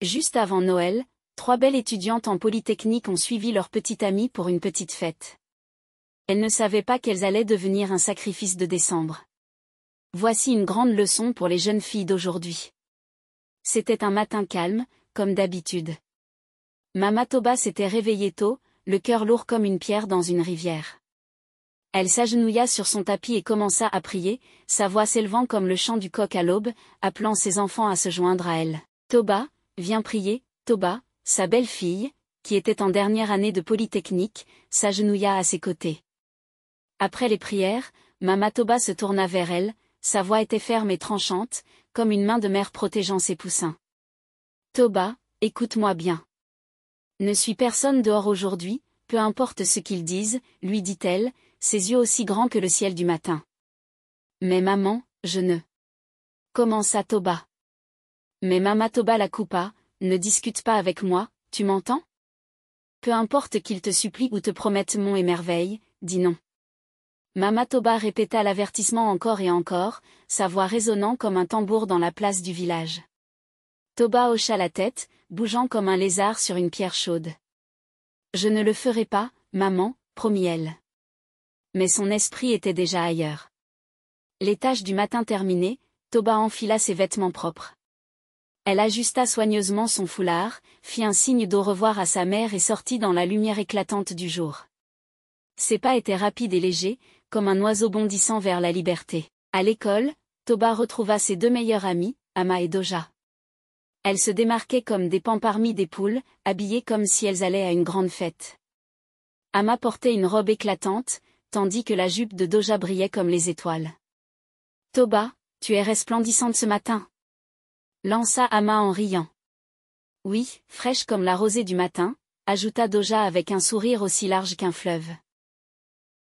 Juste avant Noël, 3 belles étudiantes en Polytechnique ont suivi leur petite amie pour une petite fête. Elles ne savaient pas qu'elles allaient devenir un sacrifice de décembre. Voici une grande leçon pour les jeunes filles d'aujourd'hui. C'était un matin calme, comme d'habitude. Mama Toba s'était réveillée tôt, le cœur lourd comme une pierre dans une rivière. Elle s'agenouilla sur son tapis et commença à prier, sa voix s'élevant comme le chant du coq à l'aube, appelant ses enfants à se joindre à elle. Toba, viens prier. Toba, sa belle-fille, qui était en dernière année de Polytechnique, s'agenouilla à ses côtés. Après les prières, Mama Toba se tourna vers elle, sa voix était ferme et tranchante, comme une main de mère protégeant ses poussins. Toba, écoute-moi bien. Ne suis personne dehors aujourd'hui, peu importe ce qu'ils disent, lui dit-elle, ses yeux aussi grands que le ciel du matin. Mais maman, je ne. Commença Toba. Mais Mama Toba la coupa, ne discute pas avec moi, tu m'entends? Peu importe qu'ils te supplient ou te promettent monts et merveilles, dis non. Mama Toba répéta l'avertissement encore et encore, sa voix résonnant comme un tambour dans la place du village. Toba hocha la tête, bougeant comme un lézard sur une pierre chaude. Je ne le ferai pas, maman, promit-elle. Mais son esprit était déjà ailleurs. Les tâches du matin terminées, Toba enfila ses vêtements propres. Elle ajusta soigneusement son foulard, fit un signe d'au revoir à sa mère et sortit dans la lumière éclatante du jour. Ses pas étaient rapides et légers, comme un oiseau bondissant vers la liberté. À l'école, Toba retrouva ses 2 meilleures amies, Ama et Doja. Elles se démarquaient comme des paons parmi des poules, habillées comme si elles allaient à une grande fête. Ama portait une robe éclatante, tandis que la jupe de Doja brillait comme les étoiles. Toba, tu es resplendissante ce matin, lança Ama en riant. Oui, fraîche comme la rosée du matin, ajouta Doja avec un sourire aussi large qu'un fleuve.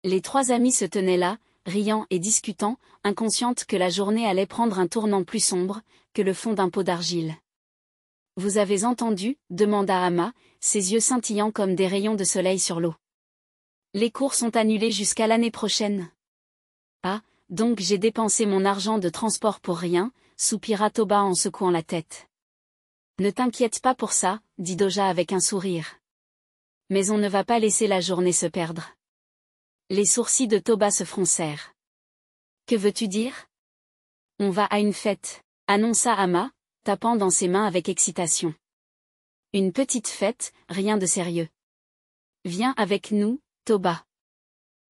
Les 3 amies se tenaient là, riant et discutant, inconscientes que la journée allait prendre un tournant plus sombre, que le fond d'un pot d'argile. Vous avez entendu? Demanda Ama, ses yeux scintillant comme des rayons de soleil sur l'eau. Les cours sont annulés jusqu'à l'année prochaine. Ah, donc j'ai dépensé mon argent de transport pour rien, soupira Toba en secouant la tête. Ne t'inquiète pas pour ça, dit Doja avec un sourire. Mais on ne va pas laisser la journée se perdre. Les sourcils de Toba se froncèrent. Que veux-tu dire? On va à une fête, annonça Ama, tapant dans ses mains avec excitation. Une petite fête, rien de sérieux. Viens avec nous, Toba.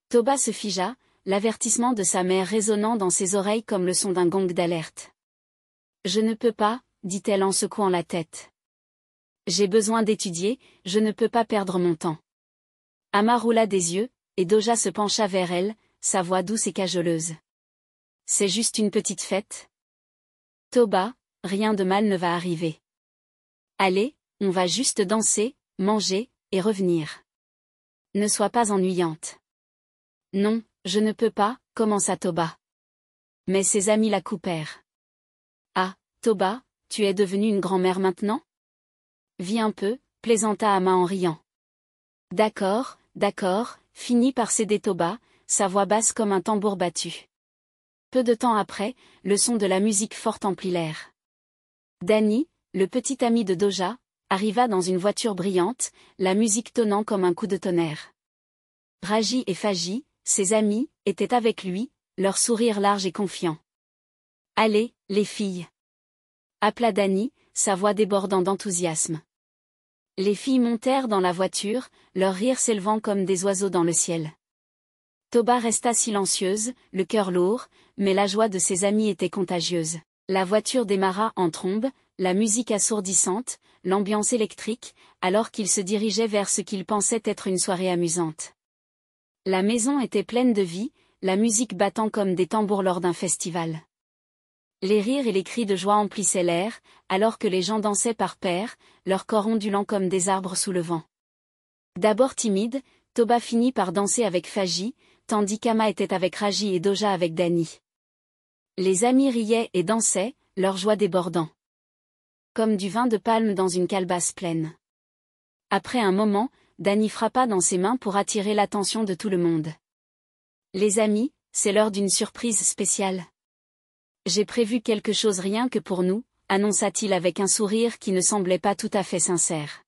Toba se figea, l'avertissement de sa mère résonnant dans ses oreilles comme le son d'un gong d'alerte. Je ne peux pas, dit-elle en secouant la tête. J'ai besoin d'étudier, je ne peux pas perdre mon temps. Ama roula des yeux, et Doja se pencha vers elle, sa voix douce et cajoleuse. C'est juste une petite fête. Toba, rien de mal ne va arriver. Allez, on va juste danser, manger, et revenir. Ne sois pas ennuyante. Non, je ne peux pas, commença Toba. Mais ses amis la coupèrent. Ah, Toba, tu es devenue une grand-mère maintenant? Vis un peu, plaisanta Ama en riant. D'accord, finit par céder Toba, sa voix basse comme un tambour battu. Peu de temps après, le son de la musique forte emplit l'air. Danny, le petit ami de Doja, arriva dans une voiture brillante, la musique tonnant comme un coup de tonnerre. Raji et Faji, ses amis, étaient avec lui, leur sourire large et confiant. Allez, les filles! Appela Danny, sa voix débordant d'enthousiasme. Les filles montèrent dans la voiture, leur rire s'élevant comme des oiseaux dans le ciel. Toba resta silencieuse, le cœur lourd, mais la joie de ses amis était contagieuse. La voiture démarra en trombe, la musique assourdissante, l'ambiance électrique, alors qu'ils se dirigeaient vers ce qu'ils pensaient être une soirée amusante. La maison était pleine de vie, la musique battant comme des tambours lors d'un festival. Les rires et les cris de joie emplissaient l'air, alors que les gens dansaient par paires, leurs corps ondulant comme des arbres sous le vent. D'abord timide, Toba finit par danser avec Faji, tandis qu'Ama était avec Raji et Doja avec Danny. Les amis riaient et dansaient, leur joie débordant. Comme du vin de palme dans une calebasse pleine. Après un moment, Danny frappa dans ses mains pour attirer l'attention de tout le monde. Les amis, c'est l'heure d'une surprise spéciale. J'ai prévu quelque chose rien que pour nous, annonça-t-il avec un sourire qui ne semblait pas tout à fait sincère.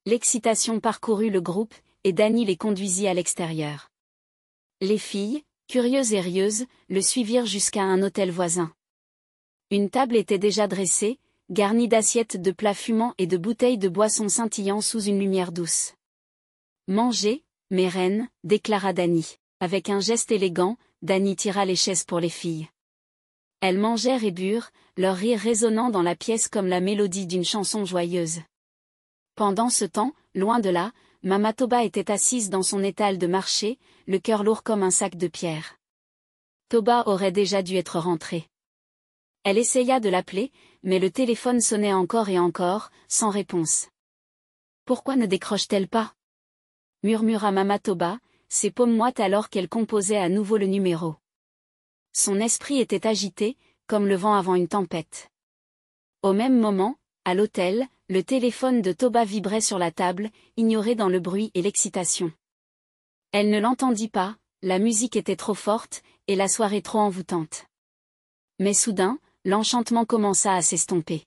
L'excitation parcourut le groupe, et Danny les conduisit à l'extérieur. Les filles, curieuses et rieuses, le suivirent jusqu'à un hôtel voisin. Une table était déjà dressée, garnie d'assiettes de plats fumants et de bouteilles de boissons scintillant sous une lumière douce. « Mangez, mes reines, déclara Danny. Avec un geste élégant, Danny tira les chaises pour les filles. Elles mangèrent et burent, leur rire résonnant dans la pièce comme la mélodie d'une chanson joyeuse. Pendant ce temps, loin de là, Mama Toba était assise dans son étal de marché, le cœur lourd comme un sac de pierre. Toba aurait déjà dû être rentrée. Elle essaya de l'appeler, mais le téléphone sonnait encore et encore, sans réponse. « Pourquoi ne décroche-t-elle pas ?» murmura Mama Toba, ses paumes moites alors qu'elle composait à nouveau le numéro. Son esprit était agité, comme le vent avant une tempête. Au même moment, à l'hôtel, le téléphone de Toba vibrait sur la table, ignoré dans le bruit et l'excitation. Elle ne l'entendit pas, la musique était trop forte, et la soirée trop envoûtante. Mais soudain, l'enchantement commença à s'estomper.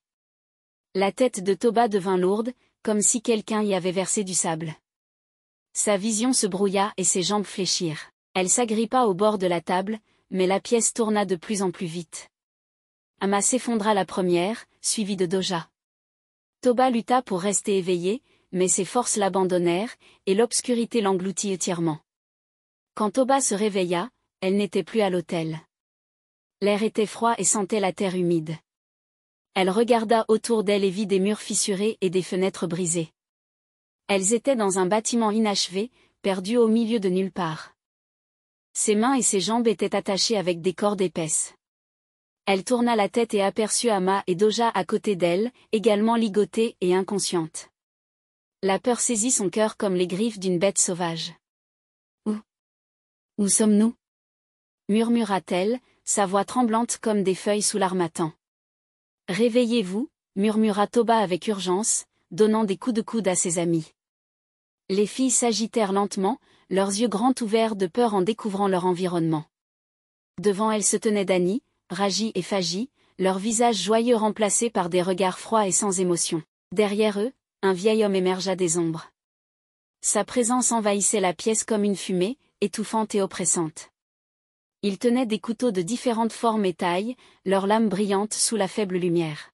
La tête de Toba devint lourde, comme si quelqu'un y avait versé du sable. Sa vision se brouilla et ses jambes fléchirent. Elle s'agrippa au bord de la table, mais la pièce tourna de plus en plus vite. Ama s'effondra la première, suivie de Doja. Toba lutta pour rester éveillée, mais ses forces l'abandonnèrent, et l'obscurité l'engloutit entièrement. Quand Toba se réveilla, elle n'était plus à l'hôtel. L'air était froid et sentait la terre humide. Elle regarda autour d'elle et vit des murs fissurés et des fenêtres brisées. Elles étaient dans un bâtiment inachevé, perdu au milieu de nulle part. Ses mains et ses jambes étaient attachées avec des cordes épaisses. Elle tourna la tête et aperçut Ama et Doja à côté d'elle, également ligotées et inconscientes. La peur saisit son cœur comme les griffes d'une bête sauvage. « Où sommes-nous » murmura-t-elle, sa voix tremblante comme des feuilles sous l'armatan. « Réveillez-vous » murmura Toba avec urgence, donnant des coups de coude à ses amis. Les filles s'agitèrent lentement, leurs yeux grands ouverts de peur en découvrant leur environnement. Devant elles se tenaient Danny, Raji et Faji, leurs visages joyeux remplacés par des regards froids et sans émotion. Derrière eux, un vieil homme émergea des ombres. Sa présence envahissait la pièce comme une fumée, étouffante et oppressante. Il tenait des couteaux de différentes formes et tailles, leurs lames brillantes sous la faible lumière.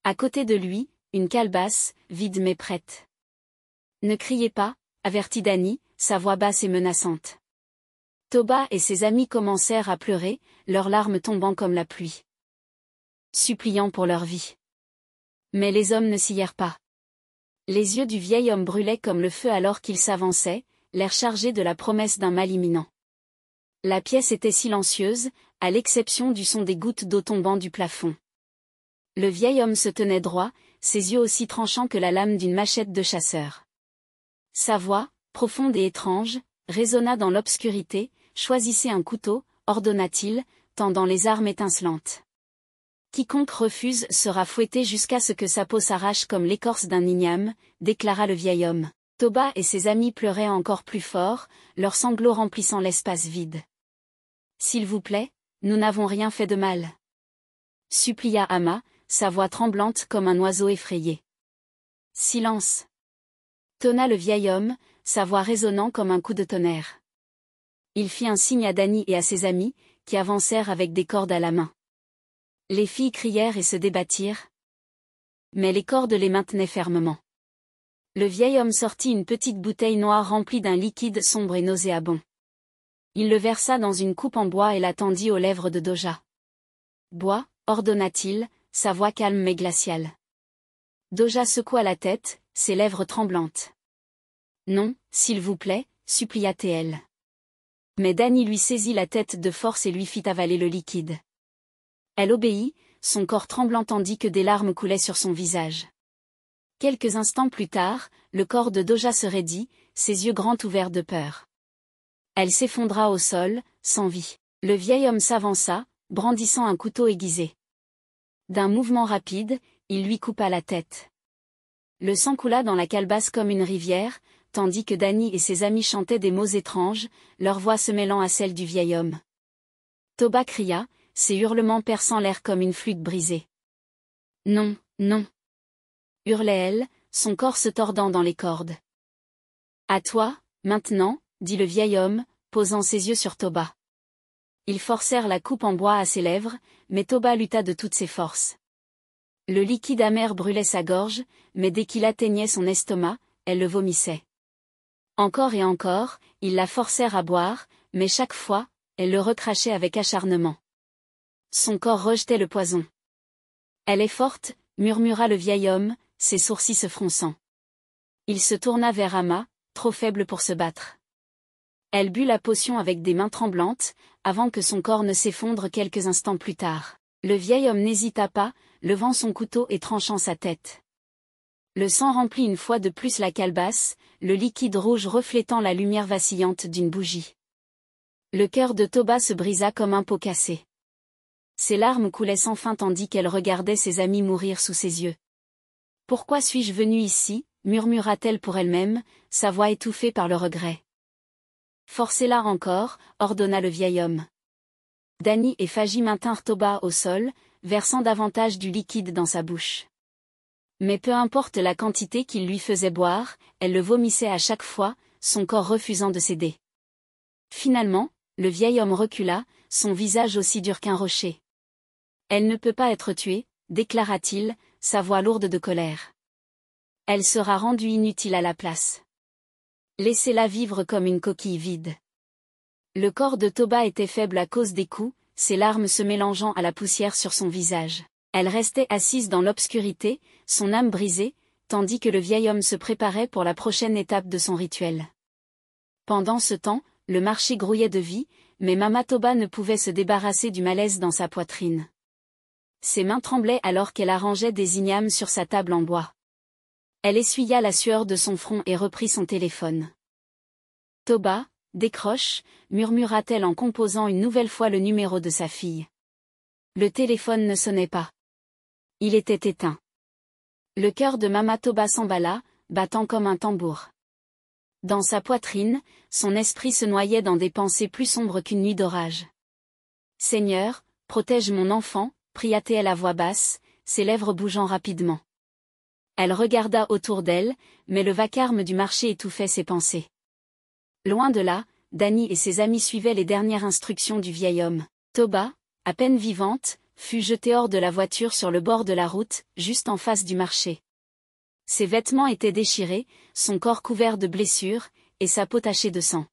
À côté de lui, une calebasse, vide mais prête. « Ne criez pas » avertit Danny, sa voix basse et menaçante. Toba et ses amis commencèrent à pleurer, leurs larmes tombant comme la pluie. Suppliant pour leur vie. Mais les hommes ne scièrent pas. Les yeux du vieil homme brûlaient comme le feu alors qu'il s'avançait, l'air chargé de la promesse d'un mal imminent. La pièce était silencieuse, à l'exception du son des gouttes d'eau tombant du plafond. Le vieil homme se tenait droit, ses yeux aussi tranchants que la lame d'une machette de chasseur. Sa voix, profonde et étrange, résonna dans l'obscurité. « Choisissez un couteau » ordonna-t-il, tendant les armes étincelantes. « Quiconque refuse sera fouetté jusqu'à ce que sa peau s'arrache comme l'écorce d'un igname » déclara le vieil homme. Toba et ses amis pleuraient encore plus fort, leurs sanglots remplissant l'espace vide. « S'il vous plaît, nous n'avons rien fait de mal. » supplia Ama, sa voix tremblante comme un oiseau effrayé. « Silence » tonna le vieil homme, sa voix résonnant comme un coup de tonnerre. Il fit un signe à Danny et à ses amis, qui avancèrent avec des cordes à la main. Les filles crièrent et se débattirent. Mais les cordes les maintenaient fermement. Le vieil homme sortit une petite bouteille noire remplie d'un liquide sombre et nauséabond. Il le versa dans une coupe en bois et la tendit aux lèvres de Doja. « Bois » ordonna-t-il, sa voix calme mais glaciale. Doja secoua la tête, ses lèvres tremblantes. « Non, s'il vous plaît » supplia-t-elle. Mais Danny lui saisit la tête de force et lui fit avaler le liquide. Elle obéit, son corps tremblant tandis que des larmes coulaient sur son visage. Quelques instants plus tard, le corps de Doja se raidit, ses yeux grands ouverts de peur. Elle s'effondra au sol, sans vie. Le vieil homme s'avança, brandissant un couteau aiguisé. D'un mouvement rapide, il lui coupa la tête. Le sang coula dans la calebasse comme une rivière, tandis que Danny et ses amis chantaient des mots étranges, leur voix se mêlant à celle du vieil homme. Toba cria, ses hurlements perçant l'air comme une flûte brisée. Non, non, hurlait-elle, son corps se tordant dans les cordes. À toi, maintenant, dit le vieil homme, posant ses yeux sur Toba. Ils forcèrent la coupe en bois à ses lèvres, mais Toba lutta de toutes ses forces. Le liquide amer brûlait sa gorge, mais dès qu'il atteignait son estomac, elle le vomissait. Encore et encore, ils la forcèrent à boire, mais chaque fois, elle le recrachait avec acharnement. Son corps rejetait le poison. Elle est forte, murmura le vieil homme, ses sourcils se fronçant. Il se tourna vers Ama, trop faible pour se battre. Elle but la potion avec des mains tremblantes, avant que son corps ne s'effondre quelques instants plus tard. Le vieil homme n'hésita pas, levant son couteau et tranchant sa tête. Le sang remplit une fois de plus la calebasse, le liquide rouge reflétant la lumière vacillante d'une bougie. Le cœur de Toba se brisa comme un pot cassé. Ses larmes coulaient sans fin tandis qu'elle regardait ses amis mourir sous ses yeux. « Pourquoi suis-je venue ici ?» murmura-t-elle pour elle-même, sa voix étouffée par le regret. « Forcez-la encore » ordonna le vieil homme. Dany et Faji maintinrent Toba au sol, versant davantage du liquide dans sa bouche. Mais peu importe la quantité qu'il lui faisait boire, elle le vomissait à chaque fois, son corps refusant de céder. Finalement, le vieil homme recula, son visage aussi dur qu'un rocher. « Elle ne peut pas être tuée » déclara-t-il, sa voix lourde de colère. « Elle sera rendue inutile à la place. Laissez-la vivre comme une coquille vide. » Le corps de Toba était faible à cause des coups, ses larmes se mélangeant à la poussière sur son visage. Elle restait assise dans l'obscurité, son âme brisée, tandis que le vieil homme se préparait pour la prochaine étape de son rituel. Pendant ce temps, le marché grouillait de vie, mais Mama Toba ne pouvait se débarrasser du malaise dans sa poitrine. Ses mains tremblaient alors qu'elle arrangeait des ignames sur sa table en bois. Elle essuya la sueur de son front et reprit son téléphone. « Toba, décroche » murmura-t-elle en composant une nouvelle fois le numéro de sa fille. Le téléphone ne sonnait pas. Il était éteint. Le cœur de Mama Toba s'emballa, battant comme un tambour. Dans sa poitrine, son esprit se noyait dans des pensées plus sombres qu'une nuit d'orage. « Seigneur, protège mon enfant » pria-t-elle à voix basse, ses lèvres bougeant rapidement. Elle regarda autour d'elle, mais le vacarme du marché étouffait ses pensées. Loin de là, Dany et ses amis suivaient les dernières instructions du vieil homme. Toba, à peine vivante, fut jetée hors de la voiture sur le bord de la route, juste en face du marché. Ses vêtements étaient déchirés, son corps couvert de blessures, et sa peau tachée de sang.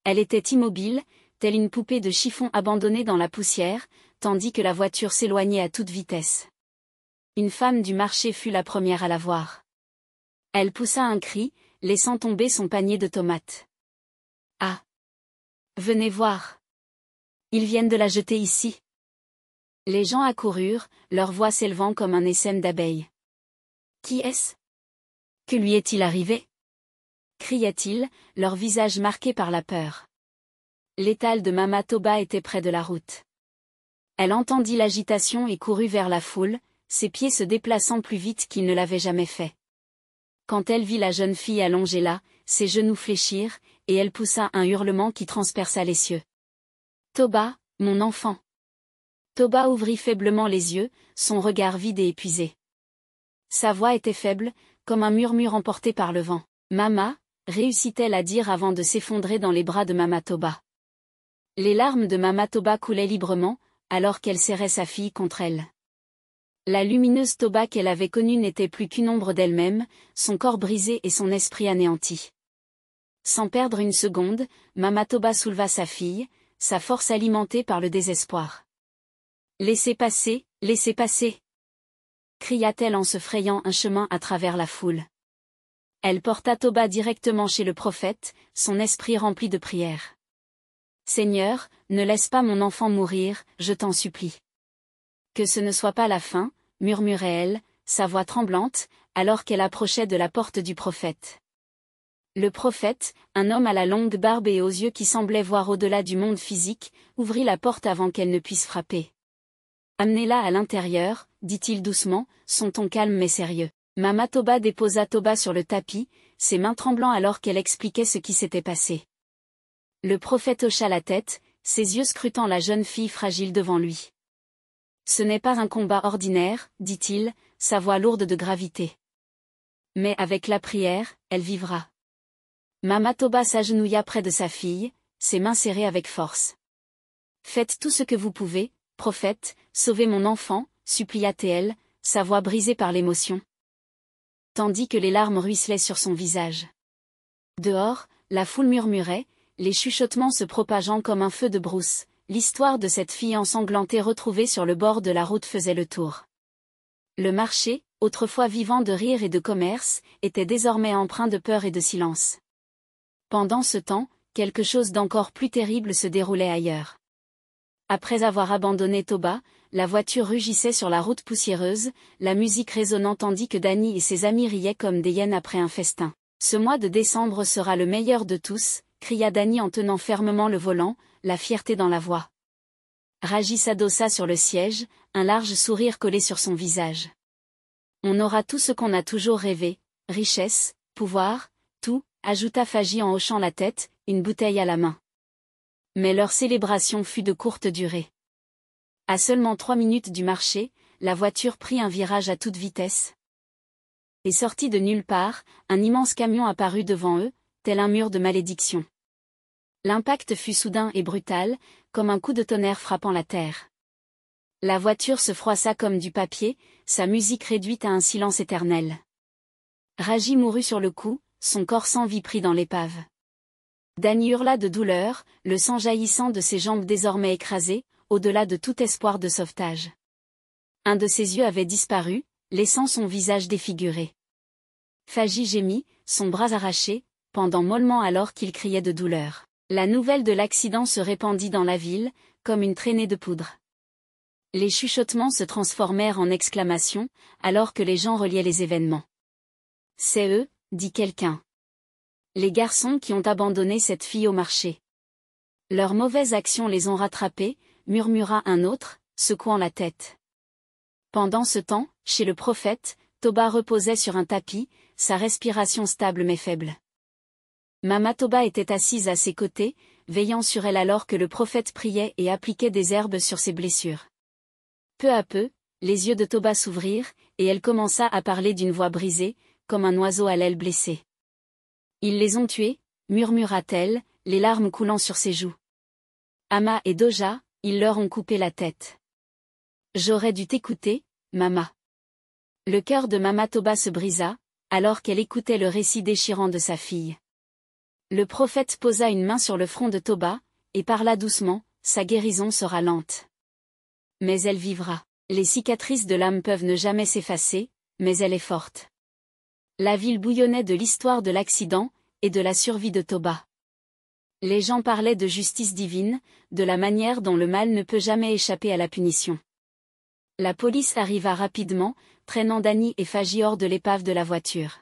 Elle était immobile, telle une poupée de chiffon abandonnée dans la poussière, tandis que la voiture s'éloignait à toute vitesse. Une femme du marché fut la première à la voir. Elle poussa un cri, laissant tomber son panier de tomates. « Ah! Venez voir! Ils viennent de la jeter ici. » Les gens accoururent, leur voix s'élevant comme un essaim d'abeilles. « Qui est-ce? Que lui est-il arrivé ?» criait-il, leur visage marqué par la peur. L'étal de Mama Toba était près de la route. Elle entendit l'agitation et courut vers la foule, ses pieds se déplaçant plus vite qu'il ne l'avait jamais fait. Quand elle vit la jeune fille allongée là, ses genoux fléchirent, et elle poussa un hurlement qui transperça les cieux. « Toba, mon enfant !» Toba ouvrit faiblement les yeux, son regard vide et épuisé. Sa voix était faible, comme un murmure emporté par le vent. « Mama !» réussit-elle à dire avant de s'effondrer dans les bras de Mama Toba. Les larmes de Mama Toba coulaient librement, alors qu'elle serrait sa fille contre elle. La lumineuse Toba qu'elle avait connue n'était plus qu'une ombre d'elle-même, son corps brisé et son esprit anéanti. Sans perdre une seconde, Mama Toba souleva sa fille, sa force alimentée par le désespoir. « Laissez passer, laissez passer !» cria-t-elle en se frayant un chemin à travers la foule. Elle porta Toba directement chez le prophète, son esprit rempli de prières. « Seigneur, ne laisse pas mon enfant mourir, je t'en supplie. » « Que ce ne soit pas la fin, » murmurait-elle, sa voix tremblante, alors qu'elle approchait de la porte du prophète. Le prophète, un homme à la longue barbe et aux yeux qui semblaient voir au-delà du monde physique, ouvrit la porte avant qu'elle ne puisse frapper. « Amenez-la à l'intérieur, » dit-il doucement, son ton calme mais sérieux. Mama Toba déposa Toba sur le tapis, ses mains tremblant alors qu'elle expliquait ce qui s'était passé. Le prophète hocha la tête, ses yeux scrutant la jeune fille fragile devant lui. Ce n'est pas un combat ordinaire, dit-il, sa voix lourde de gravité. Mais avec la prière, elle vivra. Mama Toba s'agenouilla près de sa fille, ses mains serrées avec force. Faites tout ce que vous pouvez, prophète, sauvez mon enfant, supplia-t-elle, sa voix brisée par l'émotion. Tandis que les larmes ruisselaient sur son visage. Dehors, la foule murmurait, les chuchotements se propageant comme un feu de brousse. L'histoire de cette fille ensanglantée retrouvée sur le bord de la route faisait le tour. Le marché, autrefois vivant de rire et de commerce, était désormais empreint de peur et de silence. Pendant ce temps, quelque chose d'encore plus terrible se déroulait ailleurs. Après avoir abandonné Toba, la voiture rugissait sur la route poussiéreuse, la musique résonnant tandis que Danny et ses amis riaient comme des hyènes après un festin. « Ce mois de décembre sera le meilleur de tous », cria Danny en tenant fermement le volant, la fierté dans la voix. Raji s'adossa sur le siège, un large sourire collé sur son visage. On aura tout ce qu'on a toujours rêvé, richesse, pouvoir, tout, ajouta Faji en hochant la tête, une bouteille à la main. Mais leur célébration fut de courte durée. À seulement 3 minutes du marché, la voiture prit un virage à toute vitesse. Et sortit de nulle part, un immense camion apparut devant eux, tel un mur de malédiction. L'impact fut soudain et brutal, comme un coup de tonnerre frappant la terre. La voiture se froissa comme du papier, sa musique réduite à un silence éternel. Raji mourut sur le coup, son corps sans vie pris dans l'épave. Danny hurla de douleur, le sang jaillissant de ses jambes désormais écrasées, au-delà de tout espoir de sauvetage. Un de ses yeux avait disparu, laissant son visage défiguré. Faji gémit, son bras arraché, pendant mollement alors qu'il criait de douleur. La nouvelle de l'accident se répandit dans la ville, comme une traînée de poudre. Les chuchotements se transformèrent en exclamations, alors que les gens reliaient les événements. « C'est eux, dit quelqu'un. Les garçons qui ont abandonné cette fille au marché. Leurs mauvaises actions les ont rattrapés, murmura un autre, secouant la tête. Pendant ce temps, chez le prophète, Toba reposait sur un tapis, sa respiration stable mais faible. Mama Toba était assise à ses côtés, veillant sur elle alors que le prophète priait et appliquait des herbes sur ses blessures. Peu à peu, les yeux de Toba s'ouvrirent, et elle commença à parler d'une voix brisée, comme un oiseau à l'aile blessée. Ils les ont tués, murmura-t-elle, les larmes coulant sur ses joues. Ama et Doja, ils leur ont coupé la tête. J'aurais dû t'écouter, Mama. Le cœur de Mama Toba se brisa, alors qu'elle écoutait le récit déchirant de sa fille. Le prophète posa une main sur le front de Toba, et parla doucement, sa guérison sera lente. Mais elle vivra. Les cicatrices de l'âme peuvent ne jamais s'effacer, mais elle est forte. La ville bouillonnait de l'histoire de l'accident, et de la survie de Toba. Les gens parlaient de justice divine, de la manière dont le mal ne peut jamais échapper à la punition. La police arriva rapidement, traînant Danny et Faji hors de l'épave de la voiture.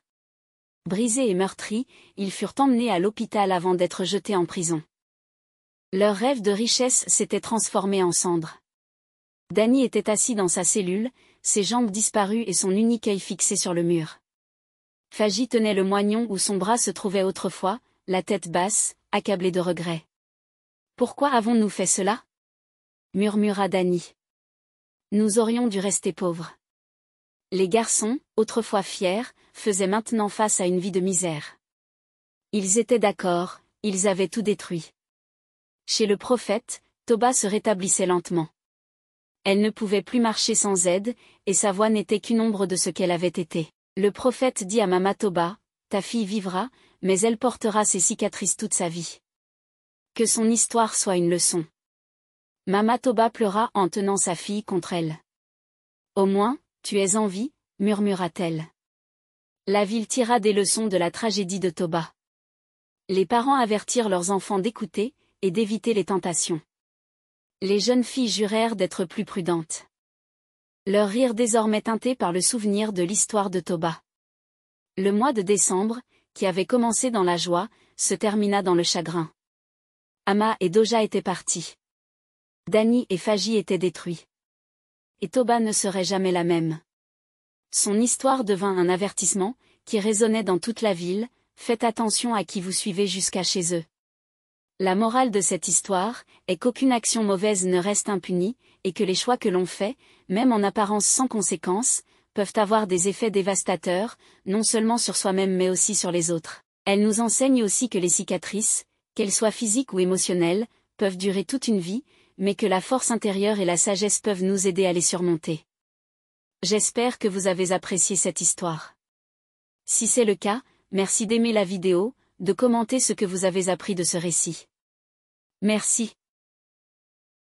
Brisés et meurtris, ils furent emmenés à l'hôpital avant d'être jetés en prison. Leur rêve de richesse s'était transformé en cendres. Danny était assis dans sa cellule, ses jambes disparues et son unique œil fixé sur le mur. Faji tenait le moignon où son bras se trouvait autrefois, la tête basse, accablé de regrets. « Pourquoi avons-nous fait cela ?» murmura Danny. « Nous aurions dû rester pauvres. » Les garçons, autrefois fiers, faisaient maintenant face à une vie de misère. Ils étaient d'accord, ils avaient tout détruit. Chez le prophète, Toba se rétablissait lentement. Elle ne pouvait plus marcher sans aide, et sa voix n'était qu'une ombre de ce qu'elle avait été. Le prophète dit à Mama Toba, « Ta fille vivra, mais elle portera ses cicatrices toute sa vie. Que son histoire soit une leçon. » Mama Toba pleura en tenant sa fille contre elle. « Au moins, tu es en vie, » murmura-t-elle. La ville tira des leçons de la tragédie de Toba. Les parents avertirent leurs enfants d'écouter, et d'éviter les tentations. Les jeunes filles jurèrent d'être plus prudentes. Leur rire désormais teinté par le souvenir de l'histoire de Toba. Le mois de décembre, qui avait commencé dans la joie, se termina dans le chagrin. Ama et Doja étaient partis. Danny et Faji étaient détruits. Et Toba ne serait jamais la même. Son histoire devint un avertissement, qui résonnait dans toute la ville, faites attention à qui vous suivez jusqu'à chez eux. La morale de cette histoire est qu'aucune action mauvaise ne reste impunie, et que les choix que l'on fait, même en apparence sans conséquence, peuvent avoir des effets dévastateurs, non seulement sur soi-même mais aussi sur les autres. Elle nous enseigne aussi que les cicatrices, qu'elles soient physiques ou émotionnelles, peuvent durer toute une vie, mais que la force intérieure et la sagesse peuvent nous aider à les surmonter. J'espère que vous avez apprécié cette histoire. Si c'est le cas, merci d'aimer la vidéo, de commenter ce que vous avez appris de ce récit. Merci.